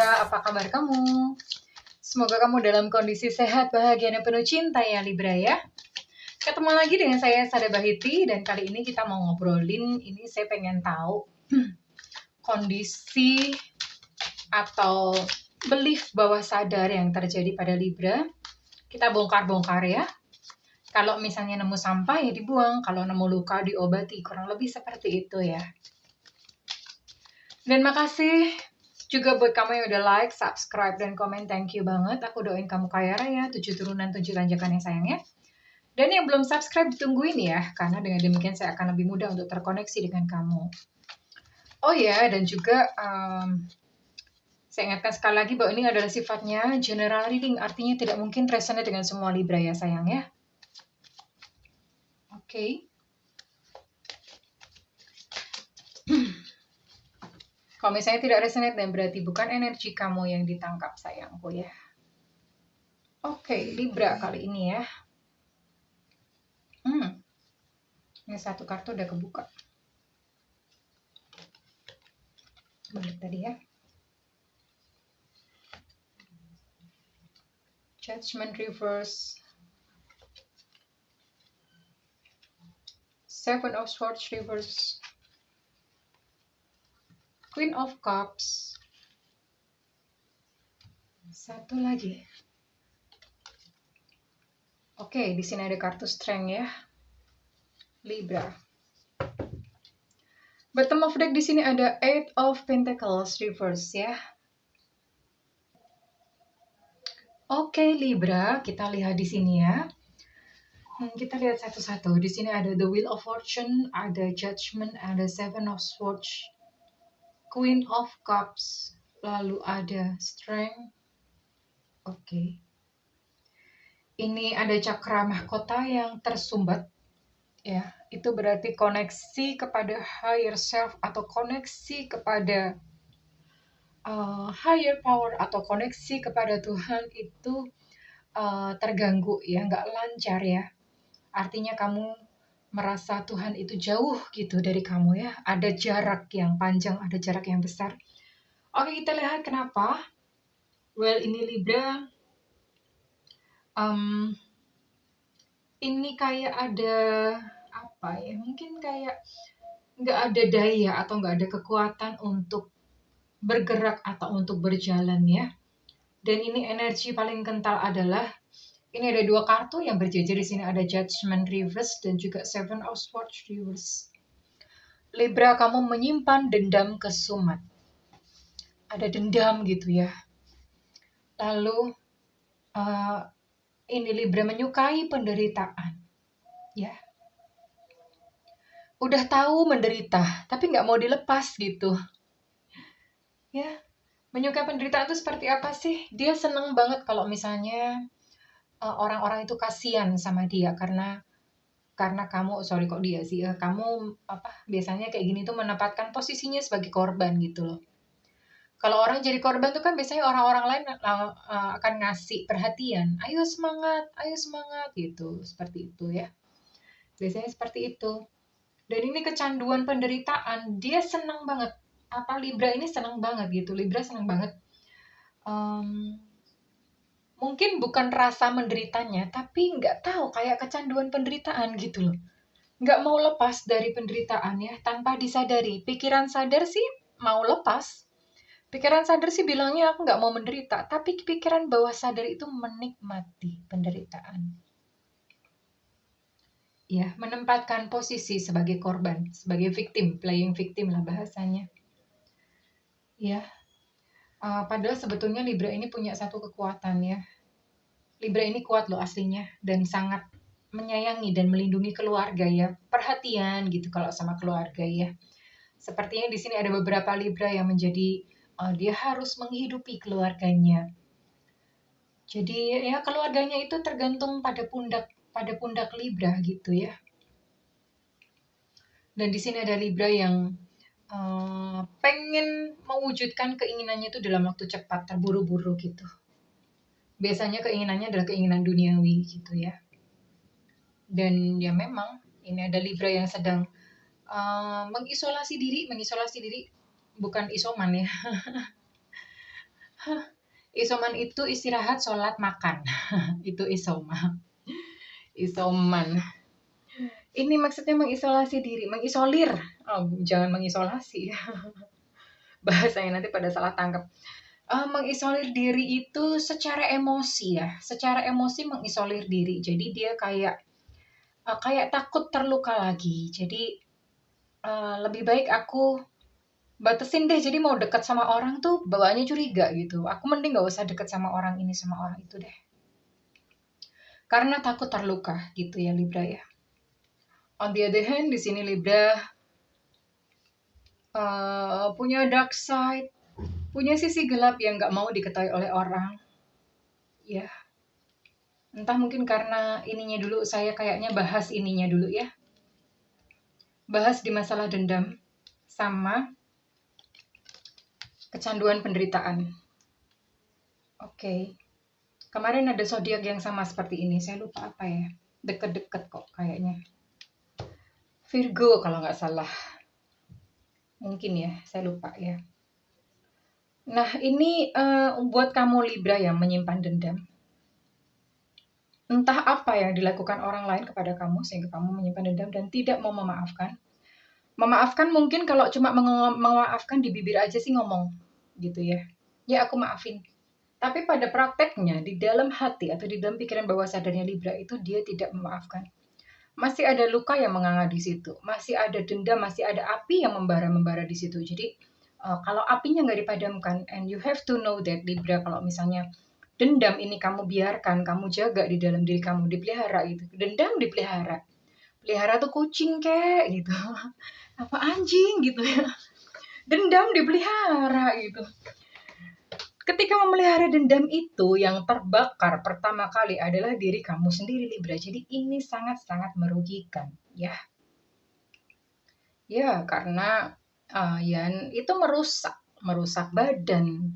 Libra, apa kabar kamu? Semoga kamu dalam kondisi sehat, bahagia, dan penuh cinta ya Libra ya. Ketemu lagi dengan saya Sada Bahiti, dan kali ini kita mau ngobrolin, ini saya pengen tahu kondisi atau belief bawah sadar yang terjadi pada Libra. Kita bongkar-bongkar ya. Kalau misalnya nemu sampah ya dibuang, kalau nemu luka diobati, kurang lebih seperti itu ya. Dan makasih juga buat kamu yang udah like, subscribe, dan komen. Thank you banget. Aku doain kamu kaya raya, 7 turunan, 7 tanjakan yang sayang ya. Dan yang belum subscribe ditungguin ya, karena dengan demikian saya akan lebih mudah untuk terkoneksi dengan kamu. Oh ya, dan juga saya ingatkan sekali lagi bahwa ini adalah sifatnya general reading, artinya tidak mungkin resonate dengan semua Libra ya sayang ya. Oke. Kalau misalnya tidak resonate, dan berarti bukan energi kamu yang ditangkap sayangku ya. Oke, Libra kali ini ya. Ini satu kartu udah kebuka. Balik tadi ya. Judgment reverse. Seven of Swords reverse. Queen of Cups. Satu lagi. Oke, di sini ada kartu Strength ya. Libra. Bottom of deck di sini ada Eight of Pentacles reverse ya. Oke, Libra, kita lihat di sini ya. Kita lihat satu-satu. Di sini ada The Wheel of Fortune, ada Judgment, ada Seven of Swords, Queen of Cups, lalu ada Strength. Oke. Ini ada cakra mahkota yang tersumbat. Ya, itu berarti koneksi kepada higher self atau koneksi kepada higher power atau koneksi kepada Tuhan itu terganggu ya, nggak lancar ya. Artinya kamu merasa Tuhan itu jauh gitu dari kamu ya. Ada jarak yang panjang, ada jarak yang besar. Oke, kita lihat kenapa. Well, ini Libra. Ini kayak ada apa ya? Mungkin kayak nggak ada daya atau nggak ada kekuatan untuk bergerak atau untuk berjalan ya. Dan ini energi paling kental adalah ini ada dua kartu yang berjejer di sini, ada Judgment reverse dan juga Seven of Swords reverse. Libra, kamu menyimpan dendam kesumat. Ada dendam gitu ya. Lalu ini Libra menyukai penderitaan. Ya. Udah tahu menderita, tapi nggak mau dilepas gitu. Ya. Menyukai penderitaan itu seperti apa sih? Dia seneng banget kalau misalnya orang-orang itu kasihan sama dia karena kamu, sorry kok dia sih, kamu biasanya kayak gini tuh menempatkan posisinya sebagai korban gitu loh. Kalau orang jadi korban tuh kan biasanya orang-orang lain akan ngasih perhatian, ayo semangat gitu, seperti itu ya. Biasanya seperti itu. Dan ini kecanduan penderitaan, dia senang banget. Libra ini senang banget gitu, Libra senang banget. Mungkin bukan rasa menderitanya, tapi nggak tahu kayak kecanduan penderitaan gitu loh. Nggak mau lepas dari penderitaan ya, tanpa disadari. Pikiran sadar sih mau lepas. Pikiran sadar sih bilangnya aku nggak mau menderita, tapi pikiran bawah sadar itu menikmati penderitaan. Ya, menempatkan posisi sebagai korban, sebagai victim, playing victim lah bahasanya. Ya, padahal sebetulnya Libra ini punya satu kekuatan ya. Libra ini kuat loh aslinya dan sangat menyayangi dan melindungi keluarga ya. Perhatian gitu kalau sama keluarga ya. Sepertinya di sini ada beberapa Libra yang menjadi dia harus menghidupi keluarganya. Jadi ya keluarganya itu tergantung pada pundak Libra gitu ya. Dan di sini ada Libra yang pengen mewujudkan keinginannya itu dalam waktu cepat, terburu-buru gitu. Biasanya keinginannya adalah keinginan duniawi gitu ya. Dan ya memang ini ada Libra yang sedang mengisolasi diri, bukan isoman ya. Isoman itu istirahat, sholat, makan. Itu isoma. Isoman. Ini maksudnya mengisolasi diri, mengisolir. Oh, jangan mengisolasi. Bahasanya nanti pada salah tangkap. Mengisolir diri itu secara emosi ya. Secara emosi mengisolir diri. Jadi dia kayak takut terluka lagi. Jadi lebih baik aku batasin deh. Jadi mau dekat sama orang tuh bawaannya curiga gitu. Aku mending gak usah dekat sama orang ini sama orang itu deh. Karena takut terluka gitu ya Libra ya. On the other hand, di sini Libra punya dark side, punya sisi gelap yang nggak mau diketahui oleh orang. Ya, entah mungkin karena ininya dulu, saya kayaknya bahas ininya dulu ya. Bahas di masalah dendam sama kecanduan penderitaan. Oke. Kemarin ada zodiak yang sama seperti ini, saya lupa apa ya. Deket-deket kok kayaknya. Virgo kalau nggak salah. Mungkin ya, saya lupa ya. Nah, ini buat kamu Libra yang menyimpan dendam. Entah apa yang dilakukan orang lain kepada kamu sehingga kamu menyimpan dendam dan tidak mau memaafkan. Memaafkan mungkin kalau cuma memaafkan di bibir aja sih ngomong gitu ya. Ya aku maafin. Tapi pada prakteknya di dalam hati atau di dalam pikiran bawah sadarnya Libra itu dia tidak memaafkan. Masih ada luka yang menganga di situ. Masih ada dendam, masih ada api yang membara-membara di situ. Jadi kalau apinya nggak dipadamkan, and you have to know that Libra, kalau misalnya dendam ini kamu biarkan, kamu jaga di dalam diri kamu, dipelihara gitu. Dendam dipelihara. Pelihara tuh kucing kek gitu. Apa anjing gitu ya. Dendam dipelihara gitu. Ketika memelihara dendam itu yang terbakar pertama kali adalah diri kamu sendiri Libra. Jadi ini sangat-sangat merugikan ya. Ya, karena ya itu merusak badan,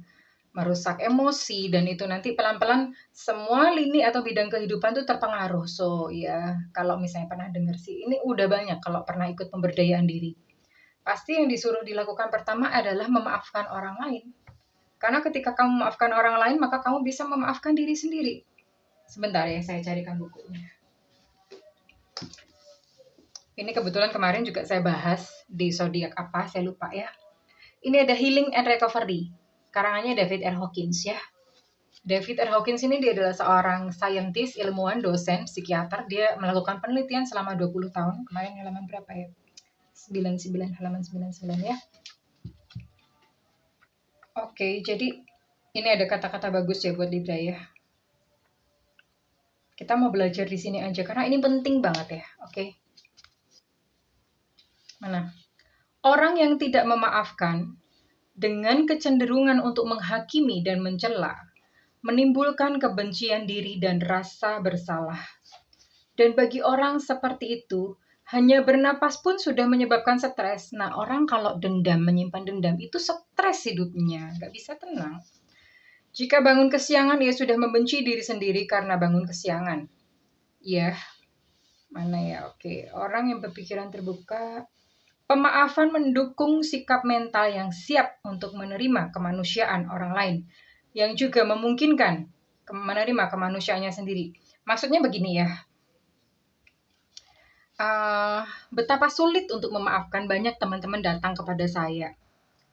merusak emosi, dan itu nanti pelan-pelan semua lini atau bidang kehidupan tuh terpengaruh. So ya, kalau misalnya pernah dengar sih, ini udah banyak kalau pernah ikut pemberdayaan diri. Pasti yang disuruh dilakukan pertama adalah memaafkan orang lain. Karena ketika kamu memaafkan orang lain, maka kamu bisa memaafkan diri sendiri. Sebentar ya, saya carikan bukunya. Ini kebetulan kemarin juga saya bahas di zodiak apa, saya lupa ya. Ini ada Healing and Recovery. Karangannya David R. Hawkins ya. David R. Hawkins ini dia adalah seorang saintis, ilmuwan, dosen, psikiater. Dia melakukan penelitian selama 20 tahun. Kemarin halaman berapa ya? 99, halaman 99 ya. Oke, jadi ini ada kata-kata bagus ya buat Libra ya. Kita mau belajar di sini aja karena ini penting banget ya. Oke. Mana? Orang yang tidak memaafkan dengan kecenderungan untuk menghakimi dan mencela, menimbulkan kebencian diri dan rasa bersalah. Dan bagi orang seperti itu, hanya bernapas pun sudah menyebabkan stres. Nah, orang kalau dendam, menyimpan dendam, itu stres hidupnya, nggak bisa tenang. Jika bangun kesiangan, ia sudah membenci diri sendiri karena bangun kesiangan. Ya, mana ya? Oke, orang yang berpikiran terbuka. Pemaafan mendukung sikap mental yang siap untuk menerima kemanusiaan orang lain, yang juga memungkinkan menerima kemanusiaannya sendiri. Maksudnya begini ya, betapa sulit untuk memaafkan. Banyak teman-teman datang kepada saya.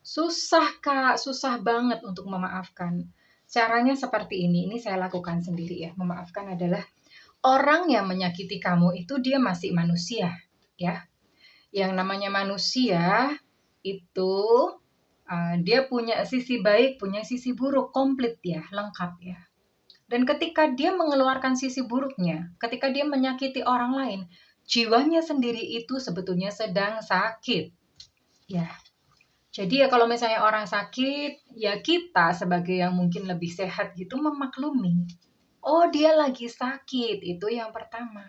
Susah Kak, susah banget untuk memaafkan. Caranya seperti ini saya lakukan sendiri ya. Memaafkan adalah orang yang menyakiti kamu itu dia masih manusia ya. Yang namanya manusia itu dia punya sisi baik, punya sisi buruk, komplit ya, lengkap ya. Dan ketika dia mengeluarkan sisi buruknya, ketika dia menyakiti orang lain, jiwanya sendiri itu sebetulnya sedang sakit. Ya. Jadi ya kalau misalnya orang sakit, ya kita sebagai yang mungkin lebih sehat gitu memaklumi. Oh, dia lagi sakit, itu yang pertama.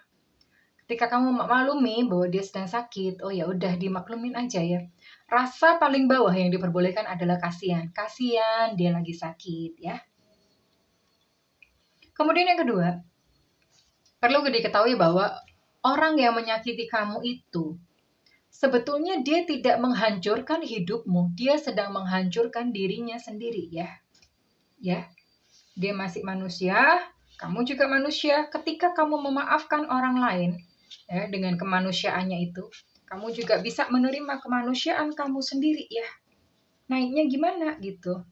Ketika kamu memaklumi bahwa dia sedang sakit, oh ya udah dimaklumin aja ya. Rasa paling bawah yang diperbolehkan adalah kasihan. Kasihan dia lagi sakit ya. Kemudian yang kedua, perlu diketahui bahwa orang yang menyakiti kamu itu sebetulnya dia tidak menghancurkan hidupmu, dia sedang menghancurkan dirinya sendiri ya. Ya, dia masih manusia, kamu juga manusia. Ketika kamu memaafkan orang lain, ya, dengan kemanusiaannya itu, kamu juga bisa menerima kemanusiaan kamu sendiri ya. Naiknya gimana gitu.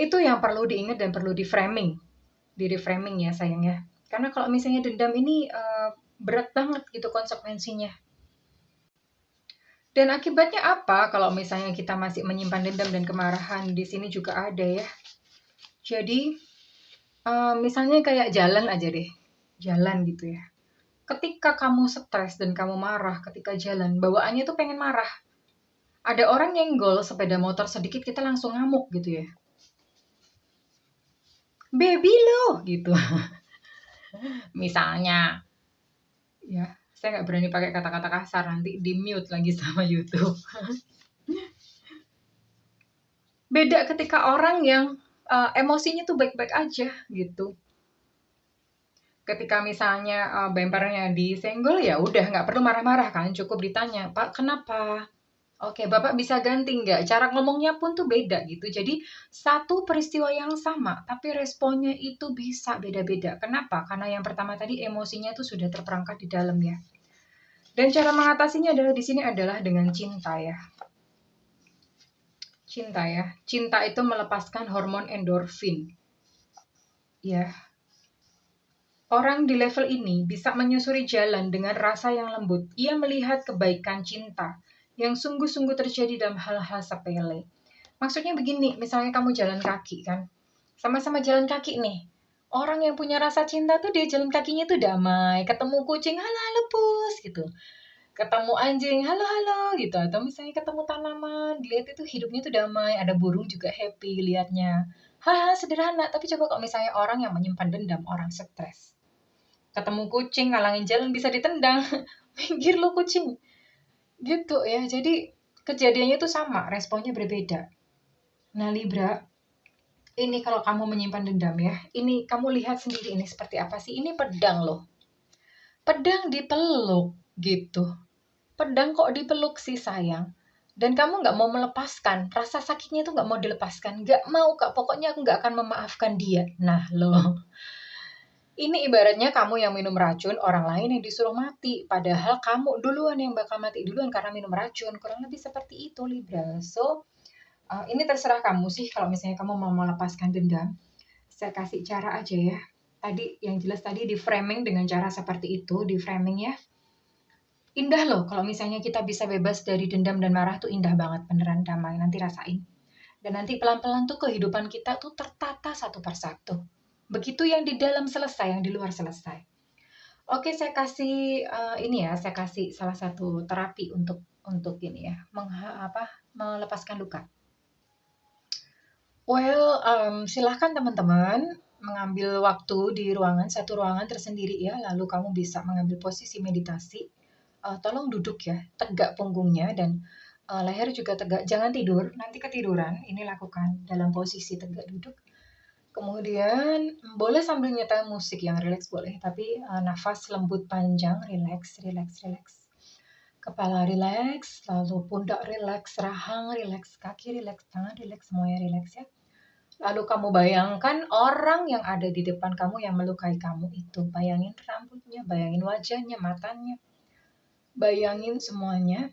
Itu yang perlu diingat dan perlu di reframing ya sayang ya. Karena kalau misalnya dendam ini berat banget gitu konsekuensinya. Dan akibatnya apa kalau misalnya kita masih menyimpan dendam dan kemarahan? Di sini juga ada ya. Jadi misalnya kayak jalan aja deh, jalan gitu ya. Ketika kamu stres dan kamu marah ketika jalan, bawaannya tuh pengen marah. Ada orang nyenggol sepeda motor sedikit kita langsung ngamuk gitu ya. Baby lo gitu. Misalnya, ya saya nggak berani pakai kata-kata kasar, nanti di mute lagi sama YouTube. Beda ketika orang yang emosinya tuh baik-baik aja gitu. Ketika misalnya bempernya disenggol ya udah nggak perlu marah-marah kan, cukup ditanya, Pak kenapa? Oke, Bapak bisa ganti nggak? Cara ngomongnya pun tuh beda gitu. Jadi satu peristiwa yang sama, tapi responnya itu bisa beda-beda. Kenapa? Karena yang pertama tadi emosinya tuh sudah terperangkap di dalam ya. Dan cara mengatasinya adalah di sini adalah dengan cinta ya. Cinta ya. Cinta itu melepaskan hormon endorfin. Ya. Orang di level ini bisa menyusuri jalan dengan rasa yang lembut. Ia melihat kebaikan cinta yang sungguh-sungguh terjadi dalam hal-hal sepele. Maksudnya begini, misalnya kamu jalan kaki kan. Sama-sama jalan kaki nih. Orang yang punya rasa cinta tuh dia jalan kakinya tuh damai. Ketemu kucing, halo halo pus gitu. Ketemu anjing, halo halo gitu. Atau misalnya ketemu tanaman, dilihat itu hidupnya tuh damai. Ada burung juga happy liatnya. Hal-hal sederhana, tapi coba kok misalnya orang yang menyimpan dendam, orang stres. Ketemu kucing, ngalangin jalan bisa ditendang. Minggir lo kucing. Gitu ya, jadi kejadiannya tuh sama, responnya berbeda. Nah Libra, ini kalau kamu menyimpan dendam ya, ini kamu lihat sendiri ini seperti apa sih? Ini pedang loh. Pedang dipeluk gitu. Pedang kok dipeluk sih sayang. Dan kamu nggak mau melepaskan. Rasa sakitnya itu nggak mau dilepaskan. Nggak mau kak, pokoknya aku nggak akan memaafkan dia. Nah loh. Ini ibaratnya kamu yang minum racun, orang lain yang disuruh mati. Padahal kamu duluan yang bakal mati duluan karena minum racun. Kurang lebih seperti itu Libra. So, ini terserah kamu sih kalau misalnya kamu mau melepaskan dendam. Saya kasih cara aja ya. Tadi yang jelas tadi di framing dengan cara seperti itu, di framing ya. Indah loh kalau misalnya kita bisa bebas dari dendam dan marah tuh indah banget, beneran damai. Nanti rasain. Dan nanti pelan-pelan tuh kehidupan kita tuh tertata satu persatu. Begitu yang di dalam selesai, yang di luar selesai. Oke, saya kasih ini ya, saya kasih salah satu terapi untuk ini ya, melepaskan luka. Well, silahkan teman-teman mengambil waktu di satu ruangan tersendiri ya, lalu kamu bisa mengambil posisi meditasi. Tolong duduk ya, tegak punggungnya dan leher juga tegak. Jangan tidur, nanti ketiduran. Ini lakukan dalam posisi tegak duduk. Kemudian boleh sambil nyetel musik yang rileks boleh, tapi nafas lembut panjang, rileks, rileks, rileks. Kepala rileks, lalu pundak rileks, rahang rileks, kaki rileks, tangan rileks, semuanya rileks ya. Lalu kamu bayangkan orang yang ada di depan kamu yang melukai kamu itu. Bayangin rambutnya, bayangin wajahnya, matanya. Bayangin semuanya.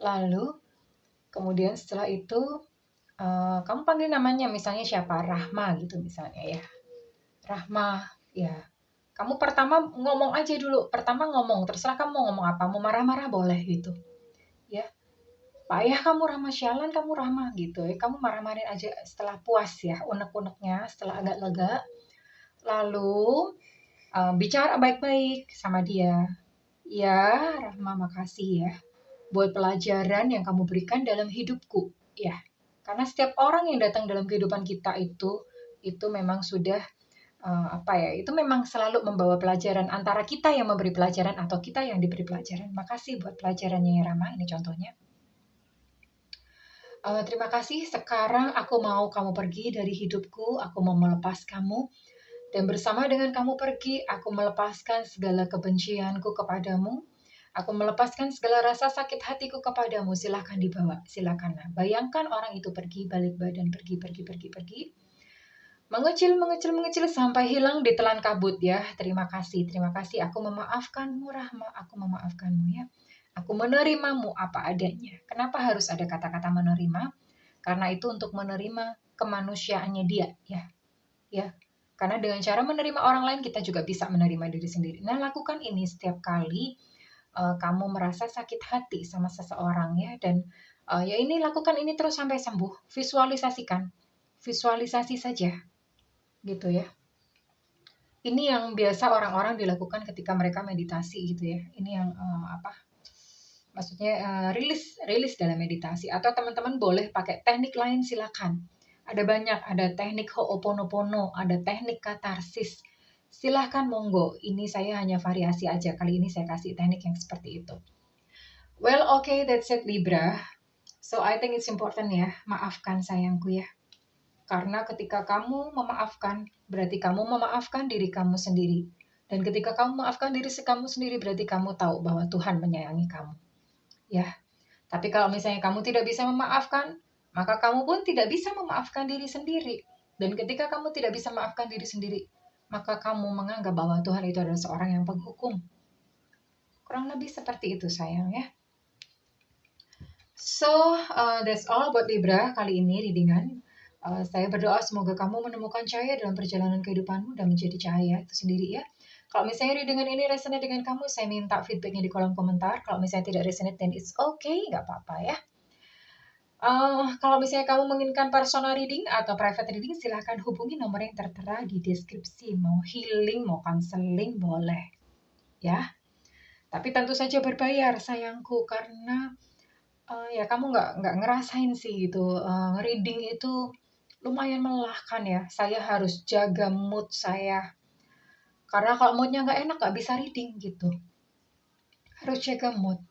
Lalu kemudian setelah itu kamu panggil namanya, misalnya siapa? Rahma gitu misalnya ya. Rahma, ya. Kamu pertama ngomong aja dulu. Pertama ngomong, terserah kamu mau ngomong apa. Mau marah-marah boleh gitu. Ya. Pak Ayah kamu Rahma, sialan kamu Rahma gitu ya. Kamu marah-marahin aja setelah puas ya, unek-uneknya, setelah agak lega. Lalu bicara baik-baik sama dia. Ya, Rahma makasih ya buat pelajaran yang kamu berikan dalam hidupku. Ya, karena setiap orang yang datang dalam kehidupan kita itu memang sudah itu memang selalu membawa pelajaran, antara kita yang memberi pelajaran atau kita yang diberi pelajaran. Makasih buat pelajarannya ya Rama, ini contohnya. Terima kasih, sekarang aku mau kamu pergi dari hidupku, aku mau melepas kamu. Dan bersama dengan kamu pergi, aku melepaskan segala kebencianku kepadamu. Aku melepaskan segala rasa sakit hatiku kepadamu. Silahkan dibawa, silakanlah. Bayangkan orang itu pergi, balik badan, pergi. Mengecil sampai hilang ditelan kabut ya. Terima kasih. Aku memaafkanmu, Rahma. Aku memaafkanmu ya. Aku menerimamu apa adanya. Kenapa harus ada kata-kata menerima? Karena itu untuk menerima kemanusiaannya dia ya. Ya. Karena dengan cara menerima orang lain kita juga bisa menerima diri sendiri. Nah, lakukan ini setiap kali kamu merasa sakit hati sama seseorang ya, dan ya ini lakukan ini terus sampai sembuh. Visualisasi saja gitu ya. Ini yang biasa orang-orang dilakukan ketika mereka meditasi gitu ya. Ini yang maksudnya rilis dalam meditasi. Atau teman-teman boleh pakai teknik lain, silakan. Ada banyak, ada teknik Ho'oponopono, ada teknik katarsis. Silahkan monggo, ini saya hanya variasi aja. Kali ini saya kasih teknik yang seperti itu. Well, okay, that's it Libra. So I think it's important ya, maafkan sayangku ya. Karena ketika kamu memaafkan, berarti kamu memaafkan diri kamu sendiri. Dan ketika kamu memaafkan diri kamu sendiri, berarti kamu tahu bahwa Tuhan menyayangi kamu. Ya. Tapi kalau misalnya kamu tidak bisa memaafkan, maka kamu pun tidak bisa memaafkan diri sendiri. Dan ketika kamu tidak bisa memaafkan diri sendiri, maka kamu menganggap bahwa Tuhan itu adalah seorang yang penghukum. Kurang lebih seperti itu sayang ya. So, that's all buat Libra kali ini readingan. Saya berdoa semoga kamu menemukan cahaya dalam perjalanan kehidupanmu dan menjadi cahaya itu sendiri ya. Kalau misalnya readingan ini resonate dengan kamu, saya minta feedbacknya di kolom komentar. Kalau misalnya tidak resonate, then it's okay, nggak apa-apa ya. Kalau misalnya kamu menginginkan personal reading atau private reading, silahkan hubungi nomor yang tertera di deskripsi. Mau healing, mau counseling, boleh. Ya. Tapi tentu saja berbayar, sayangku, karena ya kamu nggak ngerasain sih gitu. Reading itu lumayan melelahkan ya. Saya harus jaga mood saya. Karena kalau moodnya nggak enak, nggak bisa reading gitu. Harus jaga mood.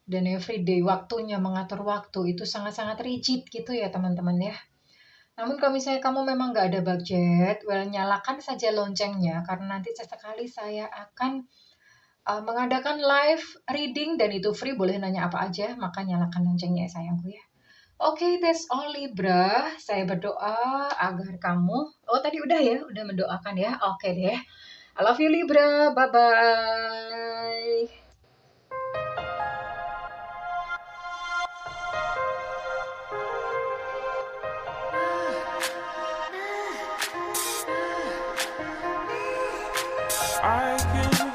Dan everyday waktunya, mengatur waktu itu sangat-sangat rigid gitu ya teman-teman ya. Namun kalau misalnya kamu memang nggak ada budget, well nyalakan saja loncengnya. Karena nanti sesekali saya akan mengadakan live reading dan itu free, boleh nanya apa aja, maka nyalakan loncengnya ya sayangku ya. Oke, that's all Libra. Saya berdoa agar kamu, tadi udah ya, udah mendoakan ya. Oke deh. I love you Libra. Bye-bye. I can